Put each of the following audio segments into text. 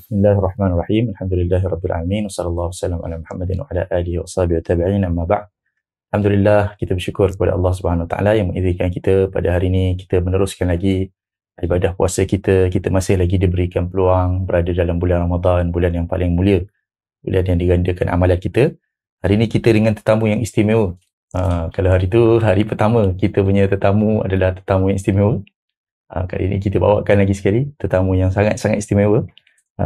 Bismillahirrahmanirrahim. Alhamdulillahirabbil alamin. Wassallallahu wasallam ala Muhammadin wa ala alihi wa sahbihi wa tabi'in, amma ba'd. Alhamdulillah, kita bersyukur kepada Allah Subhanahu Wa Taala yang mengizinkan kita pada hari ini kita meneruskan lagi ibadah puasa kita. Kita masih lagi diberikan peluang berada dalam bulan Ramadan, bulan yang paling mulia, bulan yang digandakan amalan kita. Hari ini kita dengan tetamu yang istimewa. Kalau hari tu, hari pertama kita punya tetamu adalah tetamu yang istimewa. Kali ini kita bawakan lagi sekali tetamu yang sangat-sangat istimewa,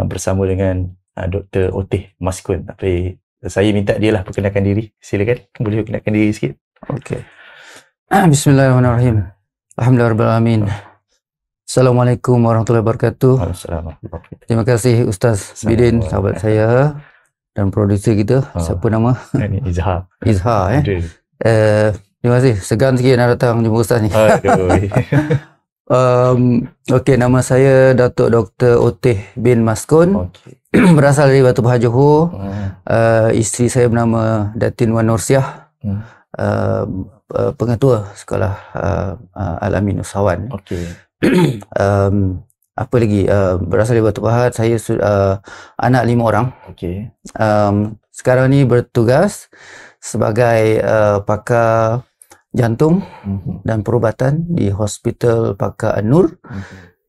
bersama dengan Dr. Oteh Maskun. Tapi saya minta dia lah perkenalkan diri. Silakan, boleh perkenalkan diri sikit. Okey. Bismillahirrahmanirrahim. Alhamdulillahirrahmanirrahim. Assalamualaikum warahmatullahi wabarakatuh. Assalamualaikum. Terima kasih Ustaz Bidin, sahabat saya, dan produser kita. Siapa nama? Ini Izhar. Izhar. Terima kasih. Segan sikit nak datang jumpa Ustaz ni. Aduh. Okey, nama saya Datuk Dr. Oteh bin Maskun. Okey. Berasal dari Batu Pahat, Johor. Isteri saya bernama Datin Wan Nursiah. Pengetua sekolah Al-Amin Usahawan. Okey. Apa lagi? Berasal dari Batu Pahat. Saya anak 5 orang. Okey. Sekarang ni bertugas sebagai pakar jantung dan perubatan di Hospital Pakar An-Nur.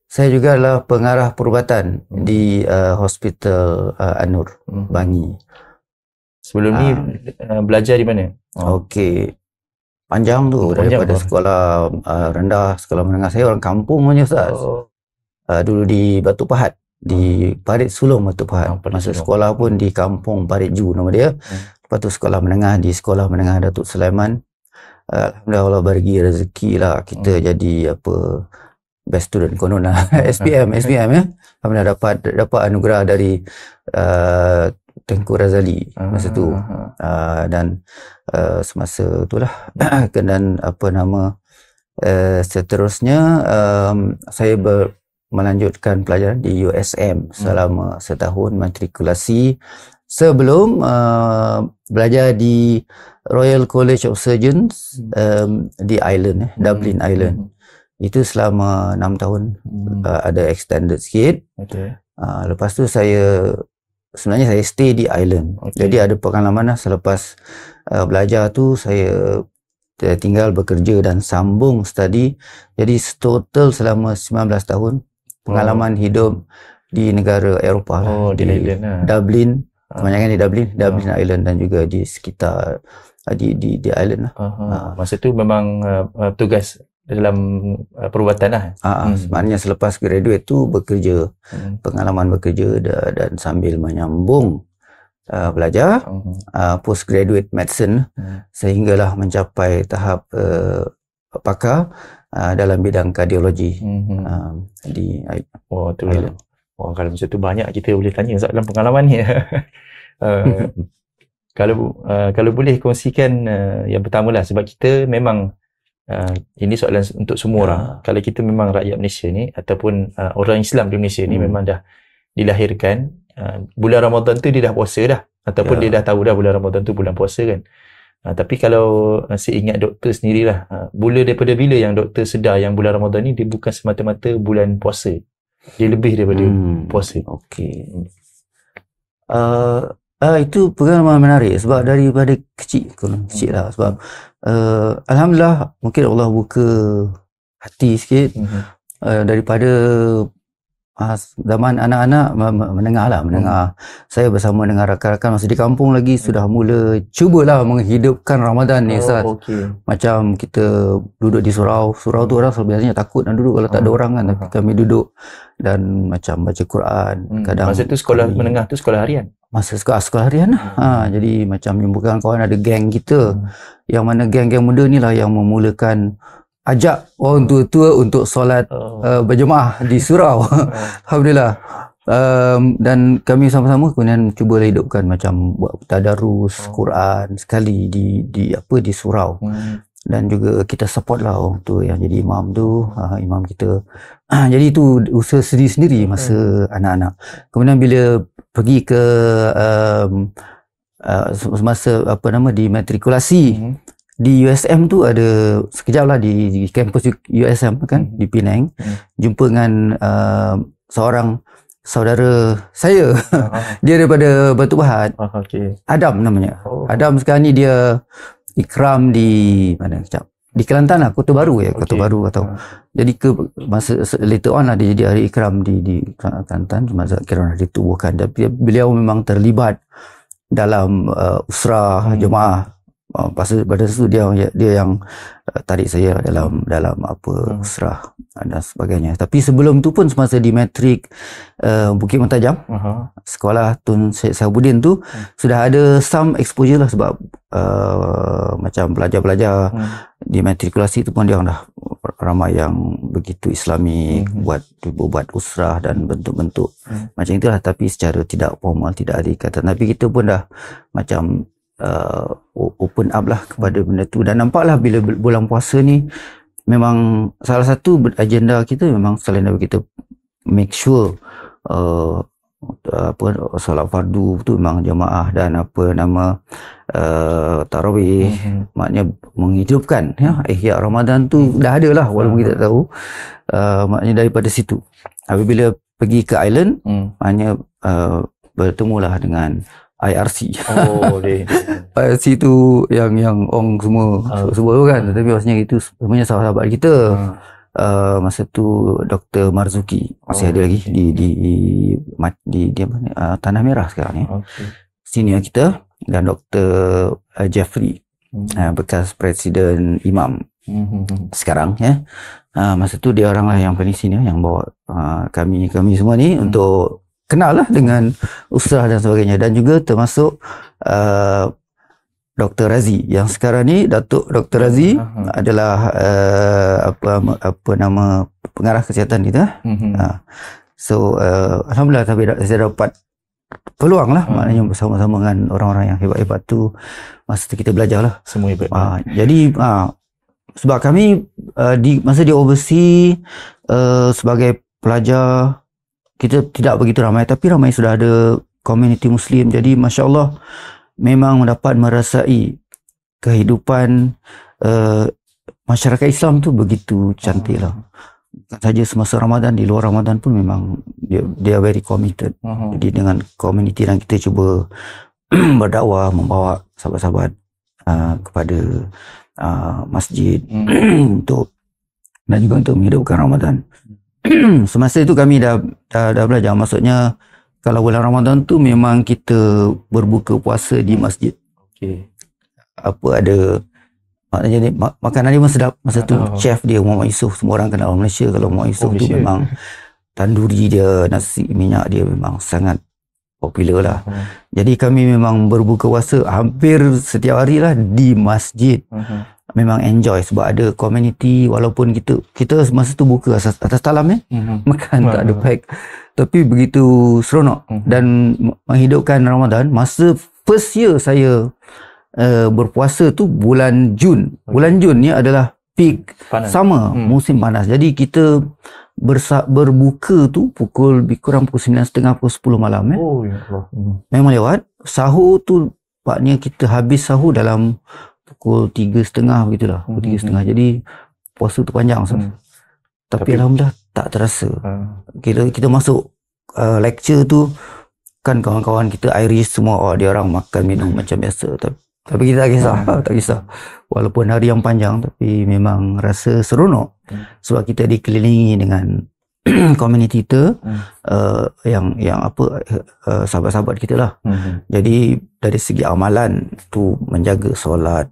Saya juga adalah pengarah perubatan di Hospital An-Nur, Bangi. Sebelum ni belajar di mana? Okey. Panjang tu, daripada sekolah rendah, sekolah menengah. Saya orang kampung punya Ustaz. Dulu di Batu Pahat, di Parit Sulong Batu Pahat. Masa sekolah pun di kampung Parit Ju nama dia. Lepas tu sekolah menengah di Sekolah Menengah Datuk Sulaiman. Alhamdulillah, Allah bagi rezeki lah kita jadi best student konon lah. SPM ya. Alhamdulillah dapat anugerah dari Tengku Razali masa tu. Dan semasa itulah dan seterusnya saya melanjutkan pelajaran di USM selama setahun matrikulasi sebelum belajar di Royal College of Surgeons di Ireland, Dublin, Ireland. Itu selama 6 tahun. Ada extended sikit. Lepas tu sebenarnya saya stay di Ireland. Jadi ada pengalaman lah selepas belajar tu saya tinggal bekerja dan sambung study. Jadi total selama 19 tahun pengalaman hidup di negara Eropah lah, di Dublin. Kebanyakan di Dublin Ireland, dan juga di sekitar di Ireland lah. Masa tu memang tugas dalam perubatan lah. Sebenarnya selepas graduate tu bekerja, pengalaman bekerja dan sambil menyambung belajar postgraduate medicine sehinggalah mencapai tahap pakar dalam bidang kardiologi di Ireland. Kalau macam tu banyak kita boleh tanya dalam pengalaman ni. Kalau boleh kongsikan yang pertama lah, sebab kita memang ini soalan untuk semua orang. Kalau kita memang rakyat Malaysia ni ataupun orang Islam di Malaysia ni memang dah dilahirkan bulan Ramadan tu dia dah puasa dah, ataupun dia dah tahu dah bulan Ramadan tu bulan puasa kan. Tapi kalau saya ingat doktor sendirilah, daripada bila yang doktor sedar yang bulan Ramadan ni dia bukan semata-mata bulan puasa, dia lebih daripada puasa. Okey. Itu pengalaman menarik sebab daripada kecil lah, sebab alhamdulillah mungkin Allah buka hati sikit daripada zaman anak-anak menengah. Saya bersama dengan rakan-rakan masa di kampung lagi sudah mula cubalah menghidupkan Ramadan ni Ustaz. Macam kita duduk di surau tu orang biasanya takut nak duduk kalau tak ada orang kan, tapi kami duduk dan macam baca Quran. Kadang masa tu sekolah menengah tu sekolah harian. Masa sekolah harian lah. Jadi macam jumpa kawan, ada geng kita, yang mana geng-geng muda ni lah yang memulakan ajak orang tua-tua untuk solat berjemaah di surau. Alhamdulillah. Dan kami sama-sama kemudian cuba hidupkan macam buat tadarus Quran sekali di surau. Dan juga kita support lah orang tua yang jadi imam tu, imam kita. Jadi itu usaha sendiri-sendiri masa anak-anak. Kemudian bila pergi ke masa di matrikulasi di USM tu, ada sekejap lah di kampus USM kan, di Penang, jumpa dengan seorang saudara saya. Dia daripada Batu Pahat. Okey. Adam namanya. Oh. Adam sekarang ni dia ikram di mana kejap. Di Kelantan lah, Kota Baru ya, Kota Baru atau. Jadi masa later on lah dia jadi ahli ikram di Kelantan, masa kira ditubuhkan. Tapi beliau memang terlibat dalam usrah jemaah. Pada situ dia yang tarik saya dalam apa usrah dan sebagainya. Tapi sebelum tu pun semasa di matrik Bukit Mentajam, sekolah Tun Syed Sahabuddin tu sudah ada some exposure lah sebab macam pelajar-pelajar di matrikulasi tu pun dia dah ramai yang begitu Islami, buat usrah dan bentuk-bentuk macam itulah, tapi secara tidak formal, tidak ada ikatan. Tapi kita pun dah macam open up lah kepada benda tu, dan nampaklah bila bulan puasa ni memang salah satu agenda kita memang selain daripada kita make sure solat fardu tu memang jamaah dan tarawih, maknanya menghidupkan ihya Ramadan tu dah ada lah walaupun kita tak tahu, maknanya daripada situ apabila pergi ke island maknanya bertemulah dengan IRC. IRC tu yang Ong semua tu kan, tapi maksudnya itu sebenarnya sahabat kita. Masa tu Dr. Marzuki masih ada lagi di mana, Tanah Merah sekarang ya. Senior kita, dan Dr. Jeffrey, bekas Presiden Imam sekarang ya. Masa tu dia orang lah yang paling senior yang bawa kami semua ni untuk kenal lah dengan usrah dan sebagainya, dan juga termasuk Dr. Razi yang sekarang ni Datuk Dr. Razi adalah apa nama pengarah kesihatan kita. So alhamdulillah saya dapat peluang lah, maknanya bersama-sama dengan orang-orang yang hebat-hebat tu. Masa tu kita belajar lah semua hebat. Jadi sebab kami masa di overseas sebagai pelajar kita tidak begitu ramai, tapi ramai sudah ada komuniti Muslim. Jadi Masya Allah memang dapat merasai kehidupan masyarakat Islam tu begitu cantik lah. Bukan saja semasa Ramadan, di luar Ramadan pun memang dia very committed. Jadi dengan komuniti, dan kita cuba berdakwah, membawa sahabat-sahabat kepada masjid untuk dan juga untuk menghidupkan Ramadan. Semasa itu kami dah belajar, maksudnya kalau bulan Ramadan tu memang kita berbuka puasa di masjid. Apa ada maknanya makanan dia memang sedap. Masa tu chef dia Muhammad Yusof, semua orang kenal orang Malaysia. Kalau Muhammad Yusof tu memang tanduri dia, nasi minyak dia memang sangat popular lah. Jadi kami memang berbuka puasa hampir setiap hari lah di masjid. Memang enjoy sebab ada community, walaupun kita masa tu buka atas talam makan tak ada pack, tapi begitu seronok dan menghidupkan Ramadan. Masa first year saya berpuasa tu bulan Jun. Bulan Jun ni adalah peak summer, musim panas. Jadi kita berbuka tu kurang pukul 9.30, pukul 10 malam Ya Allah. Memang lewat. Sahur tu paknya kita habis sahur dalam pukul 3.30 begitulah, pukul 3.30. Jadi puasa tu panjang tapi alhamdulillah tak terasa. Kita masuk lecture tu kan, kawan-kawan kita Irish semua, dia orang makan minum macam biasa, tapi kita tak kisah walaupun hari yang panjang, tapi memang rasa seronok sebab kita dikelilingi dengan komuniti kita yang sahabat-sahabat kita lah. Jadi dari segi amalan tu menjaga solat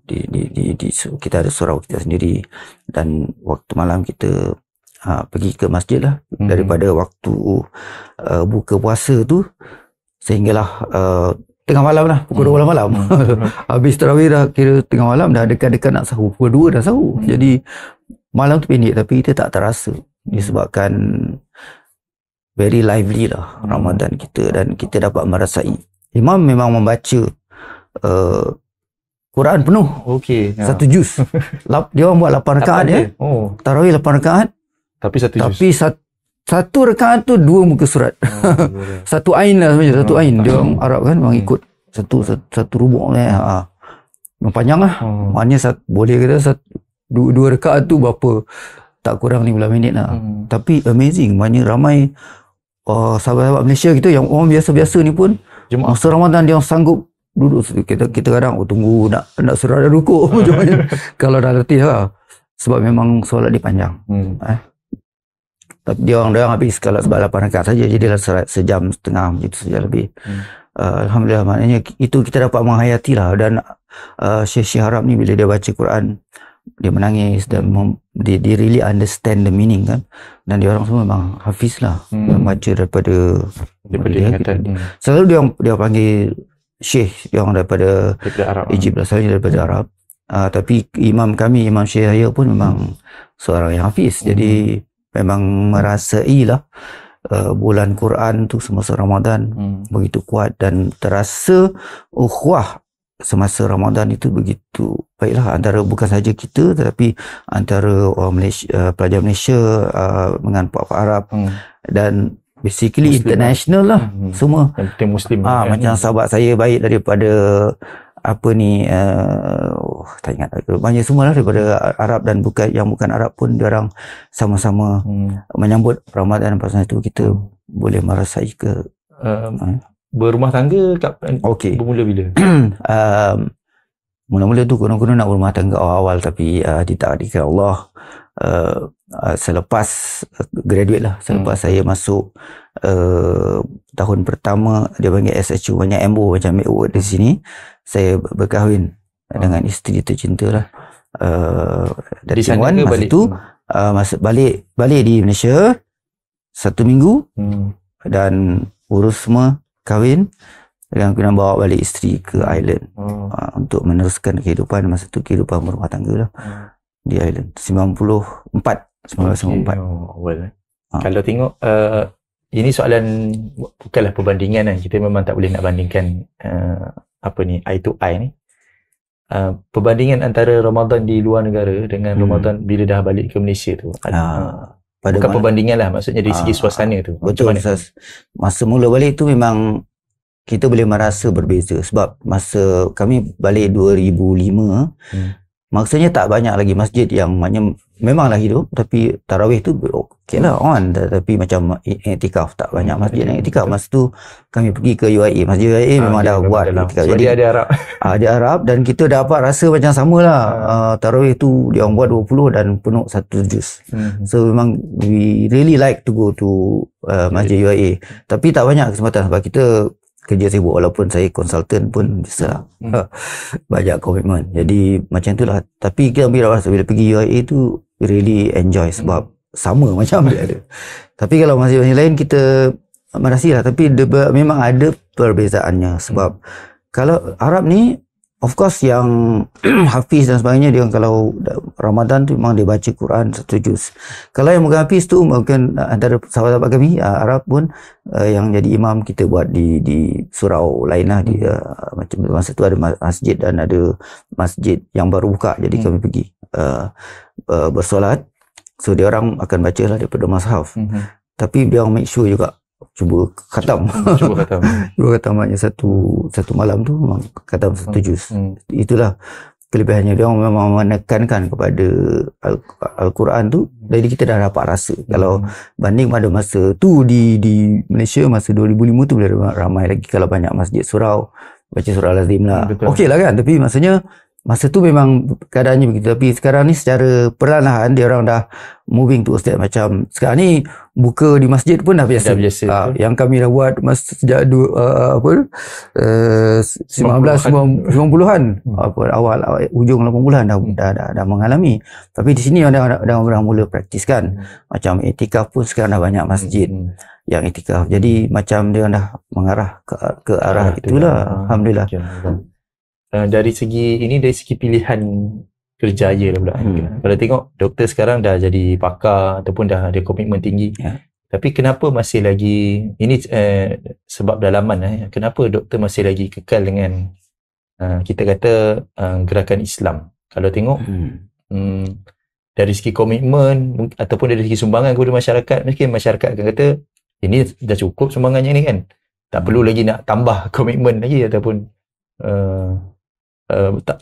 kita ada surau kita sendiri, dan waktu malam kita pergi ke masjid lah daripada waktu buka puasa tu sehinggalah tengah malam lah, pukul 12 malam. Habis tarawih dah kira tengah malam, dah dekat-dekat nak sahur, pukul 2 dah sahur. Jadi malam tu pendek tapi kita tak terasa disebabkan very lively lah Ramadan kita, dan kita dapat merasai. Imam memang membaca Quran penuh. Satu juz. Dia orang buat 8 rakaat ya. Tarawih 8 rakaat. Tapi satu rakaat tu 2 muka surat. Satu ain lah sebenarnya, satu ain. Dia orang Arab kan memang ikut satu rubuk memang panjang lah. Maknanya boleh kata 2 rakaat tu berapa, tak kurang 15 minit lah. Tapi amazing, maknanya ramai sahabat-sahabat Malaysia kita yang orang biasa-biasa ni pun Jumaat. masa Ramadan dia sanggup duduk. Kita kadang tunggu nak surah dah rukuk macam mana. Kalau dah letih lah. Sebab memang solat dia panjang. Tapi dia orang habis kalau sebab 8 rakaat saja, jadi sejam setengah macam tu saja lebih. Alhamdulillah, maknanya itu kita dapat menghayati lah. Dan Syekh Harab ni bila dia baca Quran, dia menangis dan dia really understand the meaning kan. Dan dia orang semua memang hafiz lah, baca daripada dia. Selalu dia panggil Syekh yang daripada Arab, Egypt lah, selalunya daripada Arab. Tapi imam kami, Imam Syekh Yahya pun memang seorang yang hafiz. Jadi memang merasai lah bulan Quran tu semasa Ramadan begitu kuat, dan terasa ukhuwah semasa Ramadan itu begitu baiklah, antara bukan saja kita tetapi antara orang Malaysia, pelajar Malaysia dengan puak-puak Arab dan basically Muslim international lah, semua Muslim macam sahabat saya baik daripada tak ingat banyak semua lah daripada Arab dan bukan Arab pun, dia orang sama-sama menyambut Ramadan. Pasal itu kita boleh merasai ke berumah tangga bermula bila? Mula-mula tu konon-konon nak berumah tangga awal, tapi ditakdirkan Allah selepas graduate lah, selepas saya masuk tahun pertama, dia panggil SHU, banyak MO macam make work di sini, saya berkahwin dengan isteri tercinta lah. Dari Taiwan masa tu balik di Malaysia 1 minggu dan urus semua, kahwin, dan kemudian bawa balik isteri ke Ireland untuk meneruskan kehidupan masa tu, kehidupan berumah tangga lah di Ireland. 1994. Kalau tengok ini soalan bukanlah perbandingan kan, kita memang tak boleh nak bandingkan eye to eye ni. Perbandingan antara Ramadan di luar negara dengan Ramadan bila dah balik ke Malaysia tu, bukan perbandingan lah, maksudnya dari segi suasana tu. Betul, masa mula balik tu memang kita boleh merasa berbeza, sebab masa kami balik 2005, maksudnya tak banyak lagi masjid yang maknanya memanglah hidup, tapi tarawih tu okey lah on, tapi macam iktikaf tak banyak masjid yang iktikaf. Masa tu kami pergi ke UIA, masjid UIA memang dah buat iktikaf, jadi ada Arab ada Arab, dan kita dapat rasa macam samalah. Tarawih tu dia orang buat 20 dan penuh 1 juz. So memang we really like to go to masjid UIA, tapi tak banyak kesempatan sebab kita kerja sibuk, walaupun saya konsultan pun biasalah banyak komitmen, jadi macam itulah. Tapi kita bila pergi UIA tu really enjoy sebab sama macam dia ada. Tapi kalau masjid lain kita merasilah, tapi memang ada perbezaannya, sebab kalau Arab ni of course yang hafiz dan sebagainya, dia kalau Ramadan tu memang dia baca Quran 1 juz. Kalau yang bukan hafiz tu mungkin antara sahabat-sahabat kami Arab pun yang jadi imam, kita buat di surau lain lah, macam masa tu ada masjid dan ada masjid yang baru buka, jadi kami pergi bersolat. So dia orang akan baca lah daripada mushaf, tapi dia orang make sure juga cuba khatam. Cuba khatam maknanya satu malam tu memang khatam 1 juz. Itulah kelebihannya, dia orang memang menekankan kepada Al-Quran tu, jadi kita dah dapat rasa. Kalau banding pada masa tu di Malaysia masa 2005 tu boleh ramai lagi, kalau banyak masjid surau baca surah Al-Azim lah, okey lah kan. Tapi maksudnya masa tu memang keadaannya begitu. Tapi sekarang ni secara perlahan dia orang dah moving to state macam sekarang ni buka di masjid pun dah biasa. Yang kami dah buat sejak 1990-an, awal hujung 80-an dah mengalami. Tapi di sini dah mula praktiskan. Macam iktikaf pun sekarang dah banyak masjid yang iktikaf. Jadi macam dia dah mengarah ke arah itulah. Alhamdulillah. Dari segi pilihan kerjaya lah pula. Kalau tengok doktor sekarang dah jadi pakar ataupun dah ada komitmen tinggi. Tapi kenapa masih lagi, ini sebab dalaman, kenapa doktor masih lagi kekal dengan kita kata gerakan Islam? Kalau tengok dari segi komitmen ataupun dari segi sumbangan kepada masyarakat, mungkin masyarakat akan kata ini dah cukup sumbangannya ni kan, tak perlu lagi nak tambah komitmen lagi ataupun tak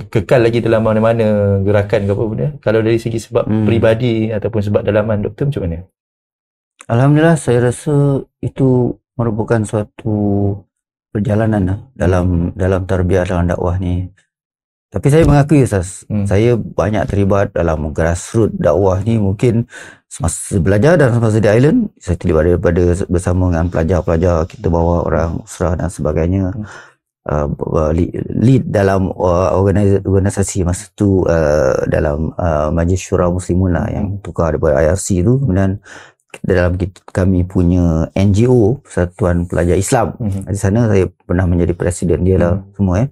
kekal lagi dalam mana-mana gerakan ke apa benda. Kalau dari segi sebab peribadi ataupun sebab dalaman doktor macam mana? Alhamdulillah, saya rasa itu merupakan suatu perjalanan lah dalam tarbiyah dalam dakwah ni. Tapi saya mengakui Ustaz, saya banyak terlibat dalam grassroots dakwah ni. Mungkin semasa belajar dan semasa di Island, saya terlibat daripada bersama dengan pelajar-pelajar, kita bawa orang usrah dan sebagainya. Lead dalam organisasi masa tu, dalam Majlis Syura Muslimun lah, yang tukar daripada IRC tu. Kemudian dalam kami punya NGO, Persatuan Pelajar Islam, di sana saya pernah menjadi presiden dia lah semua.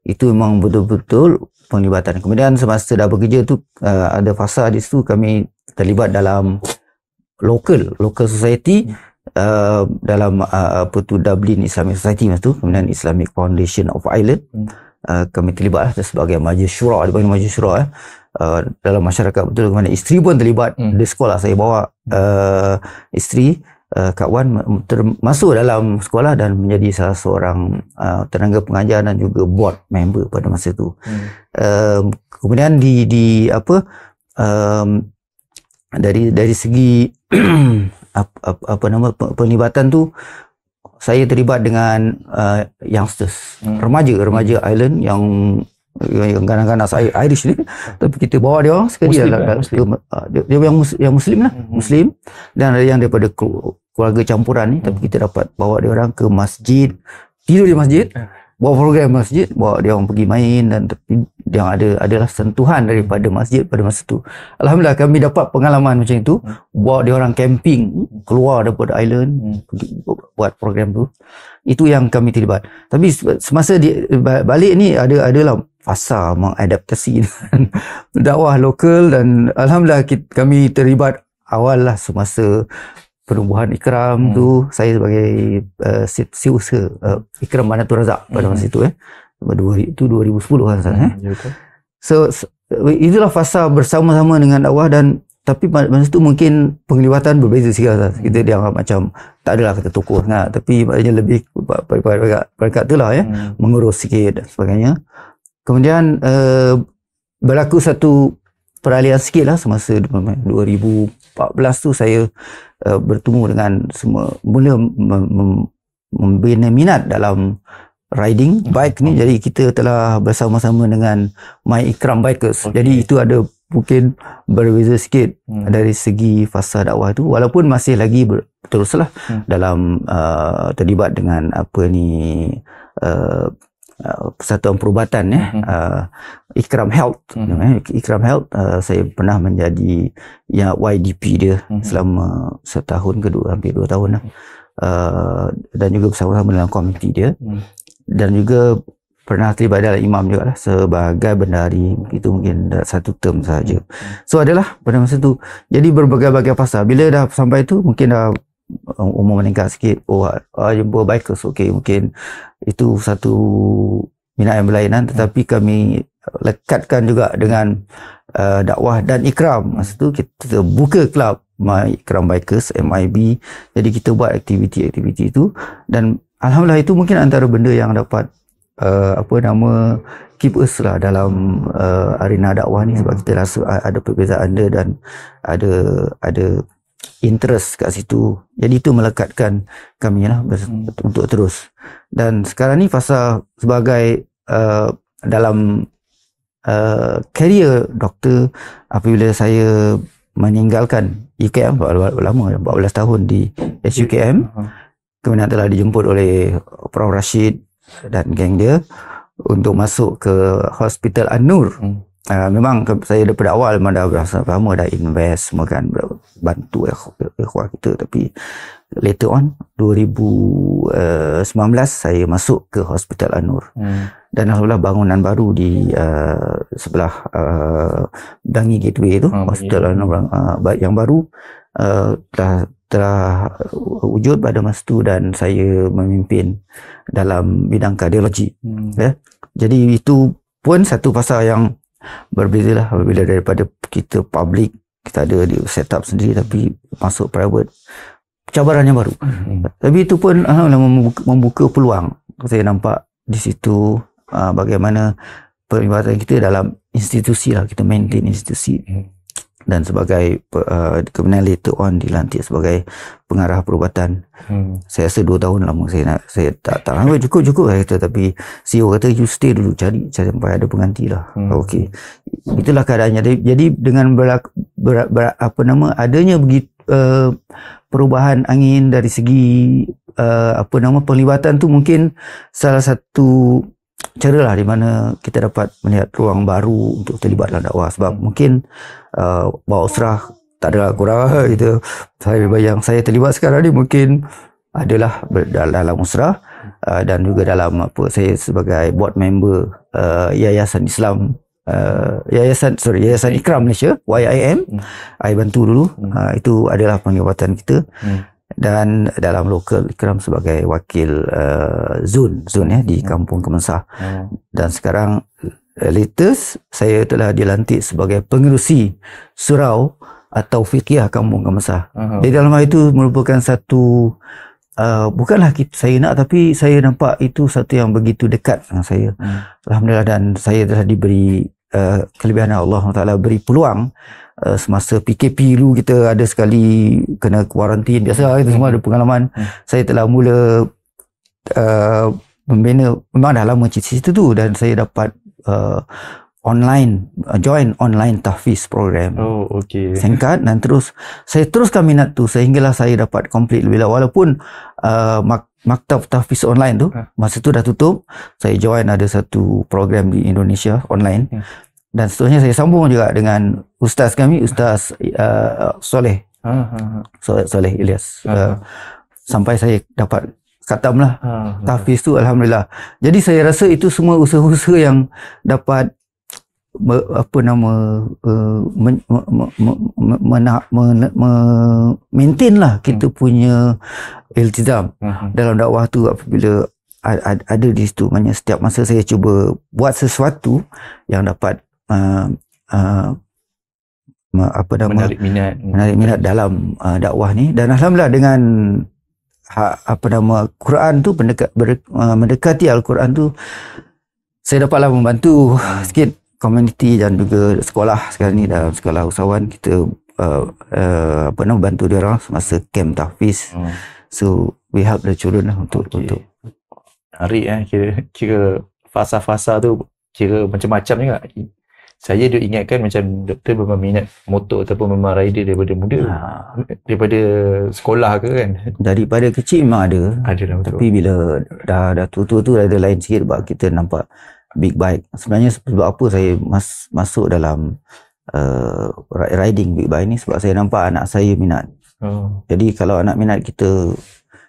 Itu memang betul-betul penglibatan. Kemudian semasa dah bekerja tu, ada fasa di situ kami terlibat dalam local society, dalam apa tu, Dublin Islamic Society masa tu, kemudian Islamic Foundation of Ireland. Kami terlibat lah sebagai majlis syura, dipanggil majlis syura dalam masyarakat betul. Kemudian isteri pun terlibat di sekolah. Saya bawa isteri, Kak Wan, masuk dalam sekolah dan menjadi salah seorang tenaga pengajar dan juga board member pada masa itu. Kemudian dari segi penglibatan tu, saya terlibat dengan youngsters, remaja Island yang ganas-ganas Irish ni, tapi kita bawa dia orang sekali dia yang Muslim lah, Muslim, dan ada yang daripada keluarga campuran ni, tapi kita dapat bawa dia orang ke masjid, tidur di masjid, bawa program masjid, bawa dia orang pergi main, dan yang adalah sentuhan daripada masjid pada masa tu. Alhamdulillah kami dapat pengalaman macam itu, bawa dia orang camping keluar daripada island, buat program tu. Itu yang kami terlibat. Tapi semasa balik ni adalah fasa mengadaptasi dakwah lokal, dan alhamdulillah kami terlibat awal lah semasa penubuhan Ikram tu. Saya sebagai CEO Ikram Banatul Razak pada masa itu, itu 2010 kan salah. So itulah fasa bersama-sama dengan dakwah. Dan tapi masa tu mungkin penglibatan berbeza sikit. Kita dianggap macam tak adalah kata tokoh sangat, tapi maknanya lebih pada tu lah, mengurus sikit dan sebagainya. Kemudian berlaku satu peralihan sikit lah semasa 2014 tu. Saya bertemu dengan semua, mula membina minat dalam riding bike ni. Jadi kita telah bersama-sama dengan My Ikram Bikers. Jadi itu ada mungkin berbeza sikit dari segi fasa dakwah tu, walaupun masih lagi teruslah dalam terlibat dengan Persatuan Perubatan Ikram Health. Ikram Health, saya pernah menjadi YDP dia selama setahun ke hampir 2 tahun lah. Dan juga bersama-sama dalam komiti dia, dan juga pernah terlibat dalam imam juga lah sebagai bendahari. Itu mungkin 1 term sahaja. So adalah pada masa tu, jadi berbagai-bagai fasa. Bila dah sampai tu, mungkin dah umur meningkat sikit, jumpa bikers, okey, mungkin itu satu minat yang berlainan. Tetapi kami lekatkan juga dengan dakwah dan ikram. Masa tu kita buka kelab My Ikram Bikers, MIB. Jadi kita buat aktiviti-aktiviti itu, dan alhamdulillah itu mungkin antara benda yang dapat keep us lah dalam arena dakwah ni, sebab kita rasa ada perbezaan dia dan ada interest kat situ. Jadi itu melekatkan kami lah untuk terus. Dan sekarang ni fasa sebagai dalam career doktor, apabila saya meninggalkan UKM lama, 14 tahun di SUKM, kemudian telah dijemput oleh Prof Rashid dan geng dia untuk masuk ke Hospital An-Nur. Memang saya daripada awal memang dah berasa lama dah invest semua kan, bantu ikhwah kita. Tapi later on 2019 saya masuk ke Hospital An-Nur. Dan alhamdulillah bangunan baru di sebelah Dangi Gateway itu, Hospital An-Nur yang baru telah wujud pada masa itu, dan saya memimpin dalam bidang kardiologi. Jadi itu pun satu fasa yang berbeza lah, apabila daripada kita public, kita ada di setup sendiri, tapi masuk private, cabaran yang baru. Tapi itu pun membuka peluang. Saya nampak di situ bagaimana perlibatan kita dalam institusi lah, kita maintain institusi. dan sebagai kemudian later on dilantik sebagai pengarah perubatan. Saya rasa 2 tahun lama saya tak tahu cukup saya kata, tapi CEO kata you stay dulu, cari sampai ada pengganti lah. Okey, itulah keadaannya. Jadi dengan adanya begitu perubahan angin dari segi penglibatan tu mungkin salah satu cara lah di mana kita dapat melihat ruang baru untuk terlibat dalam dakwah. Sebab mungkin bawa usrah tak ada kurang gitu. Saya bayang saya terlibat sekarang ni mungkin adalah dalam usrah dan juga dalam saya sebagai board member Yayasan Islam Yayasan Ikram Malaysia, YIM. I bantu dulu. Itu adalah penglibatan kita. Dan dalam lokal Ikram sebagai wakil zon di Kampung Kemensah. Dan sekarang latest saya telah dilantik sebagai pengerusi surau atau fiqhiyah Kampung Kemensah. Jadi dalam hal itu merupakan satu bukanlah saya nak, tapi saya nampak itu satu yang begitu dekat dengan saya. Alhamdulillah, dan saya telah diberi kelebihan Allah Taala, beri peluang. Semasa PKP dulu kita ada sekali kena kuarantin, biasa itu semua ada pengalaman. Saya telah mula membina, memang dah lama cita-cita tu, dan saya dapat join online tahfiz program. Singkat, dan saya teruskan minat tu sehinggalah saya dapat complete lebih lah. Walaupun maktab tahfiz online tu masa tu dah tutup, saya join ada satu program di Indonesia online. Dan seterusnya saya sambung juga dengan ustaz kami, Ustaz Soleh Ilyas, sampai saya dapat khatam lah tahfiz tu, alhamdulillah. Jadi saya rasa itu semua usaha-usaha yang dapat maintain lah kita punya iltizam dalam dakwah tu. Apabila ada di situ, maknanya setiap masa saya cuba buat sesuatu yang dapat menarik minat dalam dakwah ni. Dan alhamdulillah dengan Quran tu, mendekati Al-Quran tu, saya dapatlah membantu sikit komuniti dan juga sekolah sekarang ni. Dalam sekolah usahawan kita bantu dia orang semasa camp tahfiz. So we help the children lah untuk menarik kira fasa-fasa tu kira macam-macam juga. Saya duk ingatkan macam doktor memang minat motor ataupun memang rider daripada muda, daripada sekolah ke kan? Daripada kecil memang ada lah, tapi bila dah tua-tua tu ada lain sikit. Sebab kita nampak big bike. Sebenarnya sebab apa saya masuk dalam riding big bike ni, sebab saya nampak anak saya minat. Jadi kalau anak minat, kita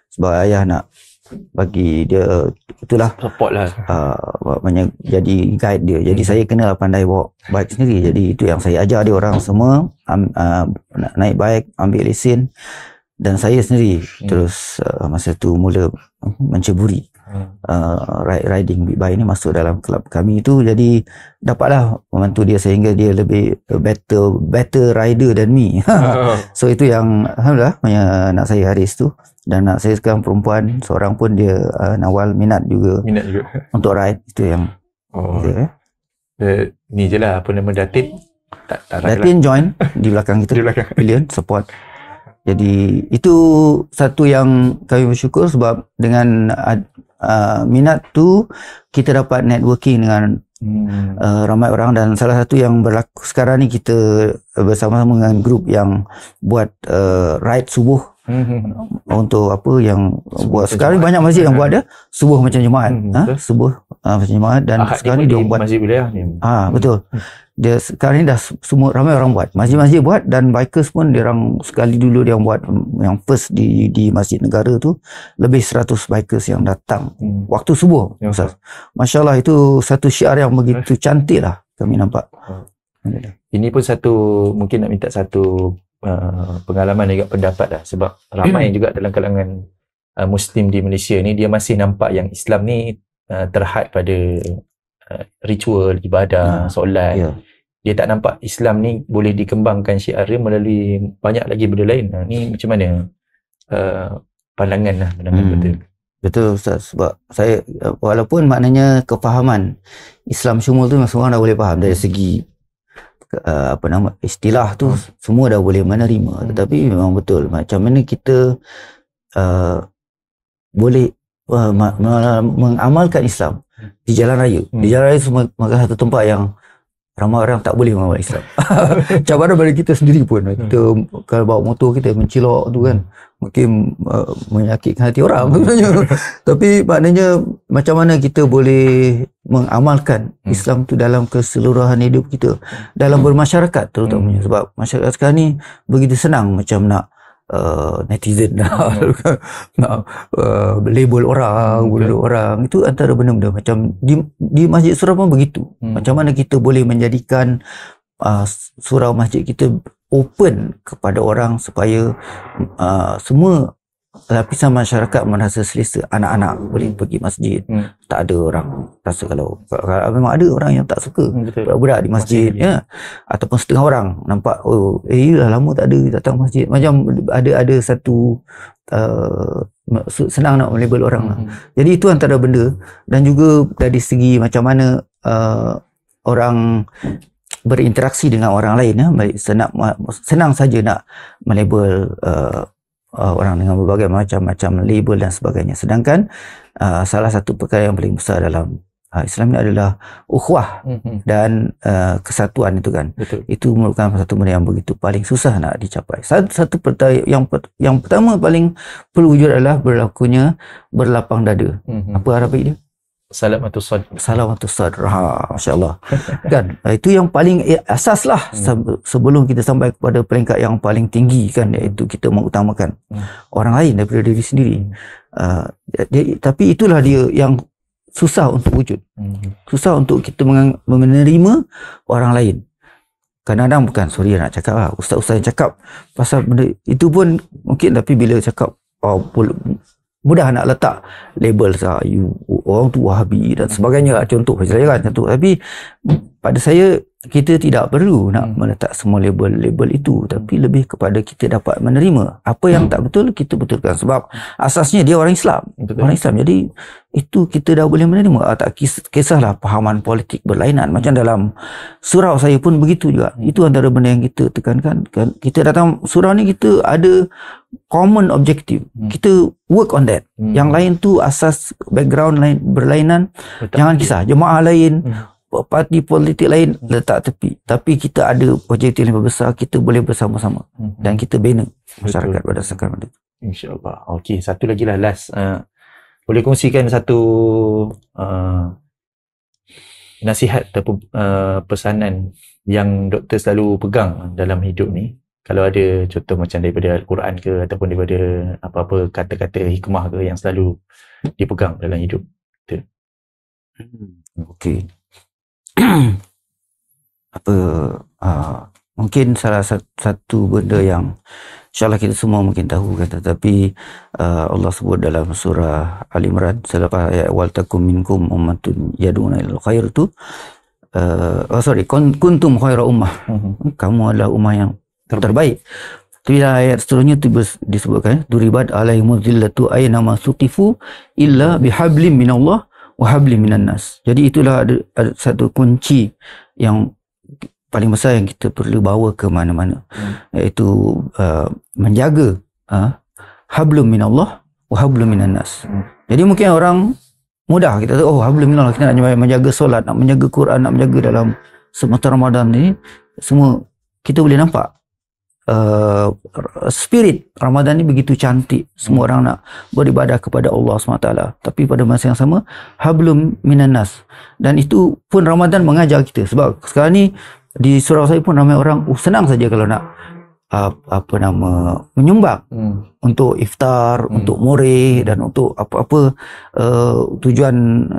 sebagai ayah nak bagi dia itulah support lah, jadi guide dia. Jadi saya kena pandai bawa bike sendiri. Jadi itu yang saya ajar dia orang semua, naik bike, ambil lesen. Dan saya sendiri terus masa tu mula menceburi riding big bike ni, masuk dalam kelab kami itu. Jadi dapatlah membantu dia sehingga dia lebih better rider than me. So itu yang alhamdulillah anak saya Haris tu. Dan anak saya sekarang perempuan seorang pun, dia Nawal minat juga untuk ride. Itu yang ni je lah Datin Datin join di belakang kita, pilihan support. Jadi itu satu yang kami bersyukur, sebab dengan minat tu kita dapat networking dengan ramai orang. Dan salah satu yang berlaku sekarang ni, kita bersama-sama dengan grup yang buat ride subuh. Untuk apa yang buat sekarang banyak masjid yang buat dia subuh macam Jumaat, subuh macam Jumaat. Dan sekarang ni dia buat masjid wilayah ni. Betul. Dia sekarang ni dah semua ramai orang buat, masjid-masjid buat. Dan bikers pun dia orang sekali dulu dia buat yang first di Masjid Negara tu, lebih 100 bikers yang datang waktu subuh. Masya-Allah, itu satu syiar yang begitu cantik lah kami nampak. Ini pun satu, mungkin nak minta satu pengalaman juga, pendapat lah. Sebab ramai juga dalam kalangan Muslim di Malaysia ni, dia masih nampak yang Islam ni terhad pada ritual, ibadah, solat. Dia tak nampak Islam ni boleh dikembangkan syiar dia melalui banyak lagi benda lain. Ni macam mana pandangan betul? Betul Ustaz. Sebab saya, walaupun maknanya kefahaman Islam syumul tu semua orang dah boleh faham dari segi istilah tu semua dah boleh menerima, tetapi memang betul macam mana kita boleh mengamalkan Islam di jalan raya. Di jalan raya semua satu tempat yang ramai orang tak boleh mengamalkan Islam. Cabaran bagi kita sendiri pun. Kita kalau bawa motor kita mencilok tu kan, mungkin menyakitkan hati orang sebenarnya. Tapi maknanya macam mana kita boleh mengamalkan Islam tu dalam keseluruhan hidup kita, dalam bermasyarakat terutamanya. Sebab masyarakat sekarang ni begitu senang macam nak netizen nak label orang, bunuh orang. Itu antara benda-benda macam di Masjid Surau pun begitu. Macam mana kita boleh menjadikan surau masjid kita open kepada orang supaya semua lapisan masyarakat merasa selesa. Anak-anak boleh pergi masjid, tak ada orang rasa kalau memang ada orang yang tak suka budak-budak di masjid ya, ataupun setengah orang nampak dah lama tak ada datang masjid, macam ada satu senang nak melabel orang lah. Jadi itu antara benda. Dan juga dari segi macam mana orang berinteraksi dengan orang lain ya, senang saja nak melabel orang dengan berbagai macam label dan sebagainya. Sedangkan salah satu perkara yang paling besar dalam Islam ini adalah ukhuwah dan kesatuan itu kan. Betul. Itu merupakan satu benda yang begitu paling susah nak dicapai. Satu yang pertama paling perlu wujud adalah berlakunya berlapang dada. Apa Arabic dia? Salamatus sadr. Masya-Allah. Kan? Itu yang paling asas lah sebelum kita sampai kepada peringkat yang paling tinggi kan, iaitu kita mengutamakan orang lain daripada diri sendiri. Tapi itulah dia yang susah untuk wujud. Susah untuk kita menerima orang lain. Kadang-kadang bukan nak cakap lah, ustaz-ustaz yang cakap pasal benda itu pun mungkin, tapi bila cakap mudah nak letak label orang tu Wahabi dan sebagainya, contoh saja kan contoh. Tapi pada saya kita tidak perlu nak meletak semua label itu, tapi lebih kepada kita dapat menerima apa yang tak betul, kita betulkan. Sebab asasnya dia orang Islam. Orang Islam, jadi itu kita dah boleh menerima. Tak kisahlah pahaman politik berlainan. Macam dalam surau saya pun begitu juga. Itu antara benda yang kita tekankan. Kita datang surau ni, kita ada common objective. Kita work on that. Yang lain tu asas background lain berlainan. Jangan kisah jemaah lain, parti politik lain letak tepi. Tapi kita ada objektif yang lebih besar, kita boleh bersama-sama dan kita bina masyarakat berdasarkan itu. InsyaAllah. Okey, satu lagi lah last. Boleh kongsikan satu nasihat ataupun pesanan yang doktor selalu pegang dalam hidup ni? Kalau ada contoh macam daripada Al-Quran ke, ataupun daripada apa-apa kata-kata hikmah ke yang selalu dipegang dalam hidup kita. Okey. Mungkin salah satu benda yang insyaAllah kita semua mungkin tahu kan, tetapi Allah sebut dalam surah Al-Imran selepas ayat wal takum minkum ummatun yad'una ilal khair tu, kuntum khaira ummah, kamu adalah ummah yang terbaik. Tapi ayat seterusnya tu disebutkan duribat alaihimuz zillatu aina ma suqifu illa bihablim minallah wa hablim minan nas. Jadi itulah ada satu kunci yang paling besar yang kita perlu bawa ke mana-mana, iaitu menjaga hablum minallah wa hablum minan nas. Jadi mungkin orang mudah kita tahu hablum minallah, kita nak menjaga solat, nak menjaga Quran, nak menjaga dalam semasa Ramadan ni, semua kita boleh nampak spirit Ramadan ni begitu cantik. Semua orang nak beribadah kepada Allah SWT. Tapi pada masa yang sama hablum minan nas. Dan itu pun Ramadan mengajar kita. Sebab sekarang ni di surau saya pun ramai orang senang saja kalau nak menyumbang untuk iftar, untuk moreh dan untuk apa-apa tujuan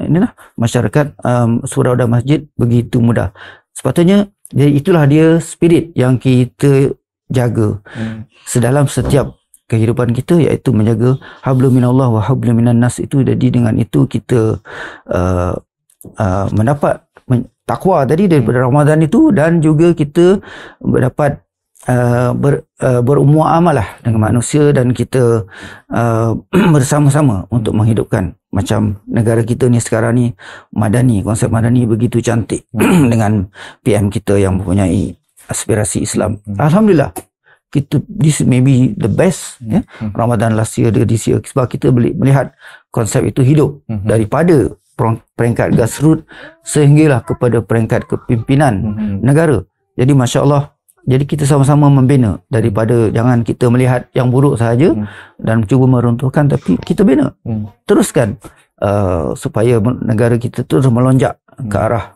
inilah masyarakat. Surau dan masjid begitu mudah. Sepatutnya jadi itulah dia spirit yang kita jaga sedalam setiap kehidupan kita, iaitu menjaga hablum minallah wa hablum minan nas itu. Jadi dengan itu kita mendapat takwa tadi daripada Ramadan itu, dan juga kita mendapat bermuamalah dengan manusia, dan kita bersama-sama untuk menghidupkan macam negara kita ni sekarang ni madani, konsep madani begitu cantik dengan PM kita yang mempunyai aspirasi Islam. Alhamdulillah, this may be the best Ramadan last year, this year, sebab kita boleh melihat konsep itu hidup daripada peringkat grassroots sehinggalah kepada peringkat kepimpinan negara. Jadi Masya Allah, jadi kita sama-sama membina daripada jangan kita melihat yang buruk sahaja dan cuba meruntuhkan, tapi kita bina, teruskan supaya negara kita terus melonjak ke arah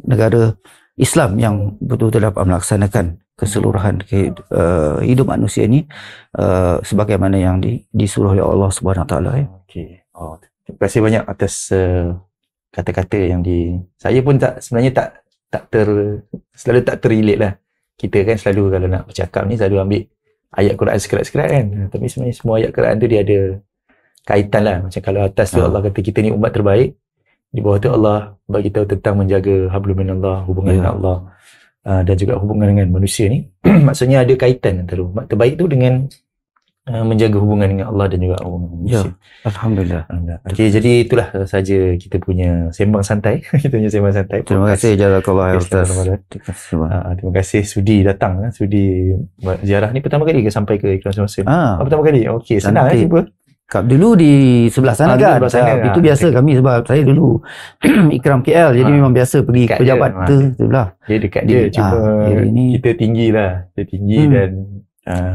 negara Islam yang betul-betul dapat melaksanakan keseluruhan hidup manusia ini sebagaimana yang disuruh oleh Allah Subhanahu Wa Taala. Okey. Terima kasih banyak atas kata-kata yang saya pun sebenarnya selalu tak terrelate lah. Kita kan selalu kalau nak bercakap ni selalu ambil ayat Quran sekerat-sekerat kan. Tapi sebenarnya semua ayat Quran tu dia ada kaitan lah. Macam kalau atas tu Allah kata kita ni umat terbaik, di bawah tu Allah bagi tahu tentang menjaga hablum minallah, hubungan dengan Allah dan juga hubungan dengan manusia ni. Maksudnya ada kaitan antara umat terbaik tu dengan menjaga hubungan dengan Allah dan juga hubungan manusia. Alhamdulillah. Okey, jadi itulah saja kita punya sembang santai. Kita punya sembang santai. Terima kasih jazakallah Ustaz. Terima kasih sudi datang, sudi ziarah ni pertama kali ke sampai ke Ikram Semasa? Pertama kali. Okey, senang jumpa. Dulu di sebelah sana kan. Itu biasa kami sebab saya dulu Ikram KL, jadi memang biasa pergi pejabat tu sebelah. Dia dekat dia, cuma kita tinggi lah. Dia tinggi dan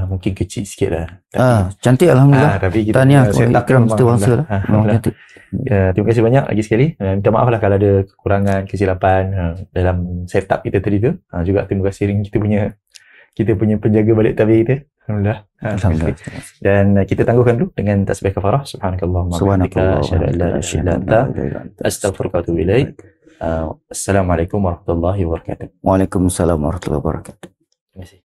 mungkin kecil sikit lah. Cantik Alhamdulillah. Tapi kita tahniah Ikram Setiawangsa lah. Cantik. Terima kasih banyak lagi sekali. Minta maaf lah kalau ada kekurangan, kesilapan dalam setup kita tadi tu. Juga terima kasih kita punya penjaga balik tabir kita. Alhamdulillah. Dan kita tangguhkan dulu dengan tasbih kafarah. Subhanakallahumma wa bihamdika asyhadu an la ilaha illa anta astaghfiruka wa atubu ilaik. Assalamualaikum warahmatullahi wabarakatuh. Waalaikumsalam warahmatullahi wabarakatuh. Terima kasih.